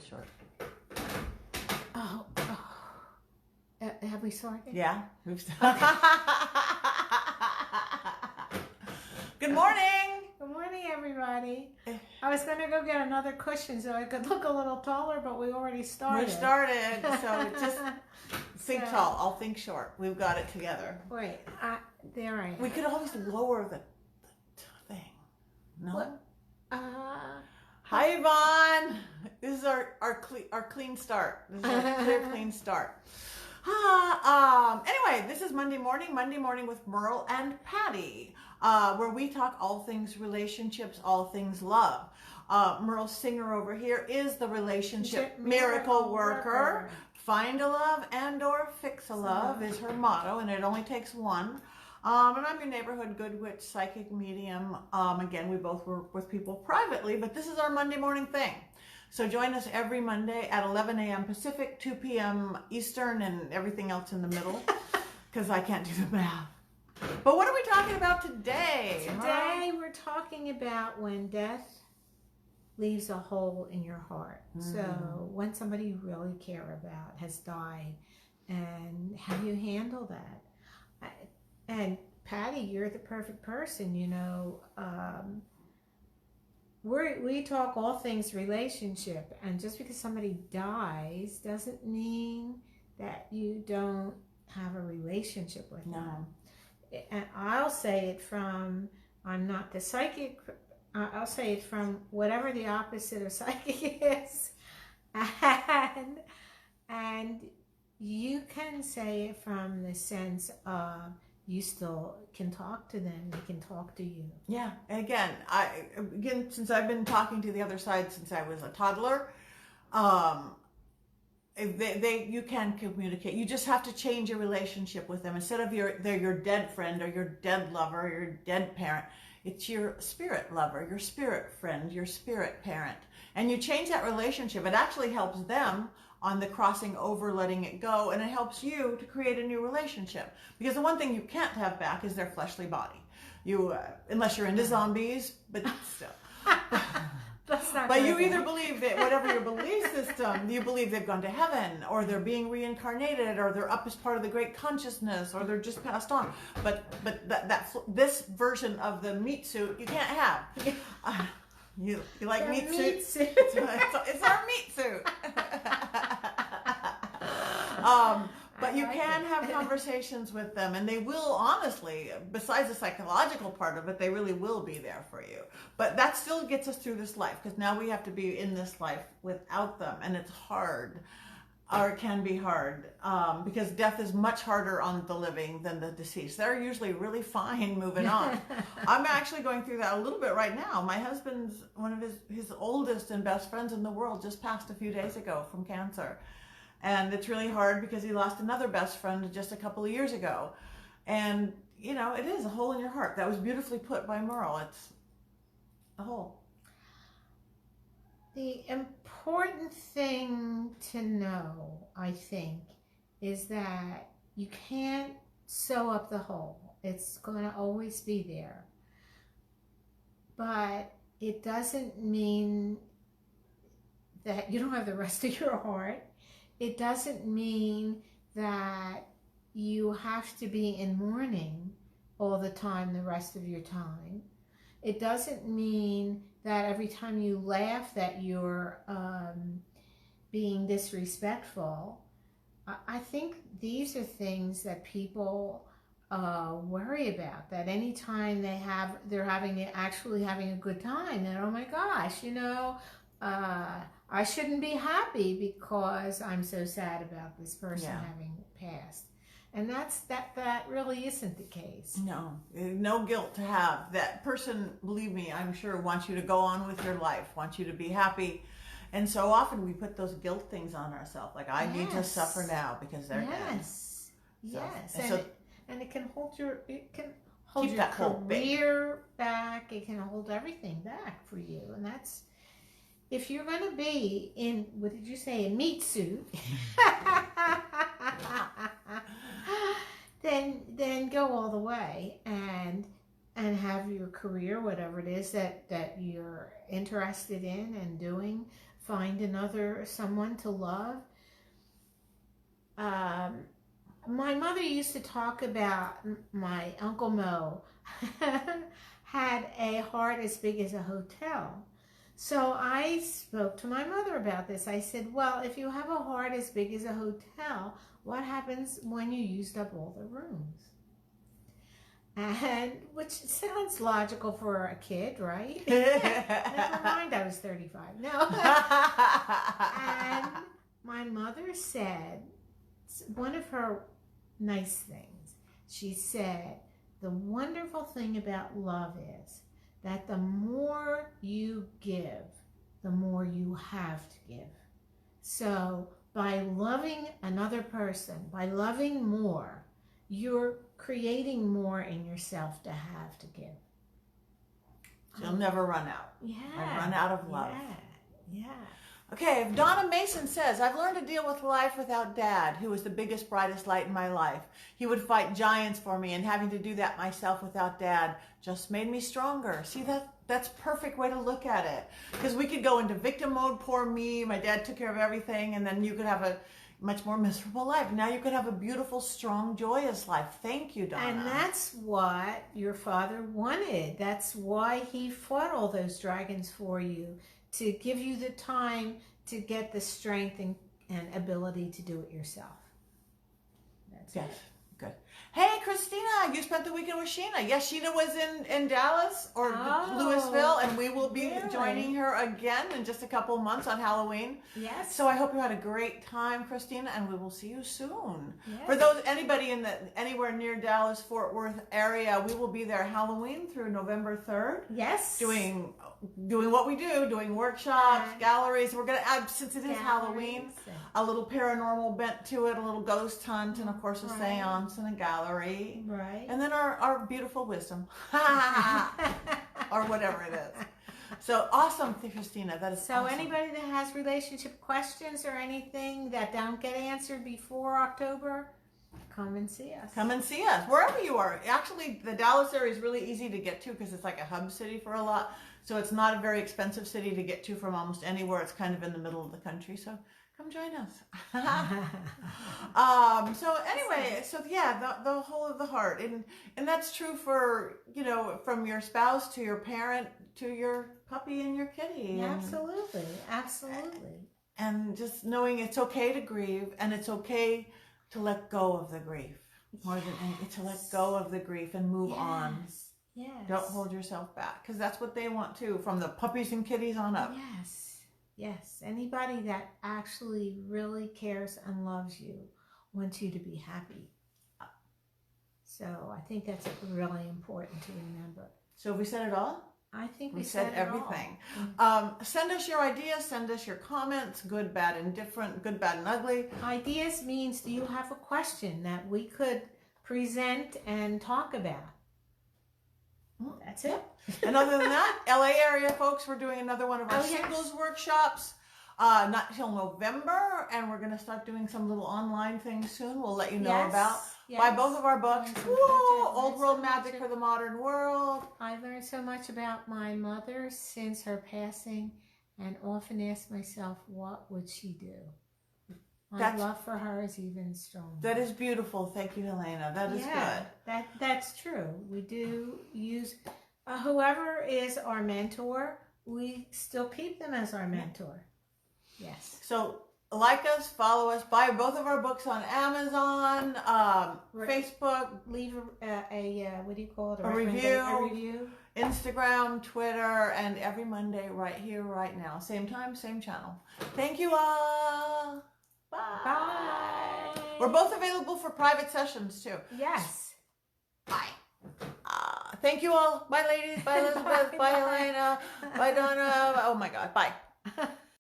short. Oh. Have we started? Yeah, we've started. Good morning. Good morning, everybody. I was going to go get another cushion so I could look a little taller, but we already started. We started, so just think tall. I'll think short. We've got it together. Wait, there I am. We could always lower the thing. No? What? Hi, Yvonne. This is our clean start. This is our clear, clean start. Anyway, this is Monday morning with Merle and Patti, where we talk all things relationships, all things love. Merle Singer over here is the relationship miracle worker. Find a love and or fix a love is her motto, and it only takes one. And I'm your neighborhood good witch, psychic medium. Again, we both work with people privately, but this is our Monday morning thing. So join us every Monday at 11 a.m. Pacific, 2 p.m. Eastern, and everything else in the middle, because I can't do the math. But what are we talking about today? Today we're talking about when death leaves a hole in your heart. So when somebody you really care about has died, and how you handle that. And Patti, you're the perfect person, you know. We talk all things relationship, and just because somebody dies doesn't mean that you don't have a relationship with them. And I'll say it from, I'm not the psychic, I'll say it from whatever the opposite of psychic is. And you can say it from the sense of you still can talk to them, they can talk to you. Yeah, and again, since I've been talking to the other side since I was a toddler, you can communicate. You just have to change your relationship with them. Instead of they're your dead friend or your dead lover or your dead parent, it's your spirit lover, your spirit friend, your spirit parent. And you change that relationship. It actually helps them on the crossing over, letting it go, and it helps you to create a new relationship. Because the one thing you can't have back is their fleshly body. You, unless you're into zombies, but still. But you either believe that whatever your belief system, you believe they've gone to heaven, or they're being reincarnated, or they're up as part of the great consciousness, or they're just passed on. But this version of the meat suit you can't have. You like the meat suit? It's our meat suit. But you can have conversations with them, and they will, honestly, besides the psychological part of it, they really will be there for you. But that still gets us through this life, because now we have to be in this life without them, and it's hard, or it can be hard, because death is much harder on the living than the deceased. They're usually really fine moving on. I'm actually going through that a little bit right now. My husband's, one of his oldest and best friends in the world just passed a few days ago from cancer. And it's really hard because he lost another best friend just a couple of years ago. And, you know, it is a hole in your heart. That was beautifully put by Merle. It's a hole. The important thing to know, I think, is that you can't sew up the hole. It's going to always be there. But it doesn't mean that you don't have the rest of your heart. It doesn't mean that you have to be in mourning all the time, the rest of your time. It doesn't mean that every time you laugh that you're being disrespectful. I think these are things that people worry about, that anytime they're actually having a good time, that, oh my gosh, you know, I shouldn't be happy because I'm so sad about this person having passed. And that really isn't the case. No guilt to have. That person, believe me, I'm sure wants you to go on with your life, wants you to be happy. And so often we put those guilt things on ourselves, like I need to suffer now because they're dead. And it can hold your career back. It can hold everything back for you. And that's, if you're going to be in, what did you say, a meat suit, then go all the way and have your career, whatever it is that you're interested in and doing, find someone to love. My mother used to talk about my Uncle Mo had a heart as big as a hotel. So I spoke to my mother about this. I said, well, if you have a heart as big as a hotel, what happens when you used up all the rooms? And which sounds logical for a kid, right? Never mind, I was 35. No. And my mother said, one of her nice things, she said, the wonderful thing about love is that the more you give, the more you have to give. So by loving another person, by loving more, you're creating more in yourself to have to give. You'll never run out. Yeah. I run out of love. Yeah. Okay, if Donna Mason says, I've learned to deal with life without Dad, who was the biggest, brightest light in my life. He would fight giants for me, and having to do that myself without Dad just made me stronger. See, that's a perfect way to look at it. Because we could go into victim mode, poor me, my dad took care of everything, and then you could have a much more miserable life. Now you could have a beautiful, strong, joyous life. Thank you, Donna. And that's what your father wanted. That's why he fought all those dragons for you, to give you the time to get the strength and ability to do it yourself. That's yes. it. Good. Hey, Christina, you spent the weekend with Sheena. Yes, Sheena was in Dallas or Louisville, and we will be joining her again in just a couple of months on Halloween. Yes. So I hope you had a great time, Christina, and we will see you soon. Yes. For anybody anywhere near Dallas, Fort Worth area, we will be there Halloween through November 3rd. Yes. Doing what we do, doing workshops, galleries. We're going to add, since it is Halloween, a little paranormal bent to it, a little ghost hunt, and of course a seance and a gallery. Right. And then our beautiful wisdom. Or whatever it is. So awesome, Christina. That is so awesome. Anybody that has relationship questions or anything that don't get answered before October, come and see us. Come and see us, wherever you are. Actually, the Dallas area is really easy to get to because it's like a hub city for a lot. So it's not a very expensive city to get to from almost anywhere. It's kind of in the middle of the country. So come join us. So anyway, so yeah, the whole of the heart. And that's true for, from your spouse to your parent to your puppy and your kitty. Yeah, absolutely. Absolutely. And just knowing it's okay to grieve, and it's okay to let go of the grief. More than anything, to let go of the grief and move on. Yes. Don't hold yourself back, because that's what they want too, from the puppies and kitties on up. Yes. Anybody that actually really cares and loves you wants you to be happy. So I think that's really important to remember. So have we said it all? I think we said everything. Send us your ideas, send us your comments, good, bad, indifferent, good, bad, and ugly. Ideas means, do you have a question that we could present and talk about? That's it. And other than that, LA area folks, we're doing another one of our singles workshops. Not till November, and we're going to start doing some little online things soon. We'll let you know about. Buy both of our books. Old World Magic for the Modern World. I learned so much about my mother since her passing, and often ask myself, what would she do? My love for her is even stronger. That is beautiful. Thank you, Helena. That is good. That's true. We do use whoever is our mentor. We still keep them as our mentor. Yes. So like us, follow us, buy both of our books on Amazon, Facebook. Leave a what do you call it? A review. Instagram, Twitter, and every Monday right here, right now. Same time, same channel. Thank you all. Bye. Bye. We're both available for private sessions too. Yes. Bye. Thank you all. Bye, ladies. Bye, Elizabeth. Bye, Helena. Bye, Donna. Oh my God. Bye.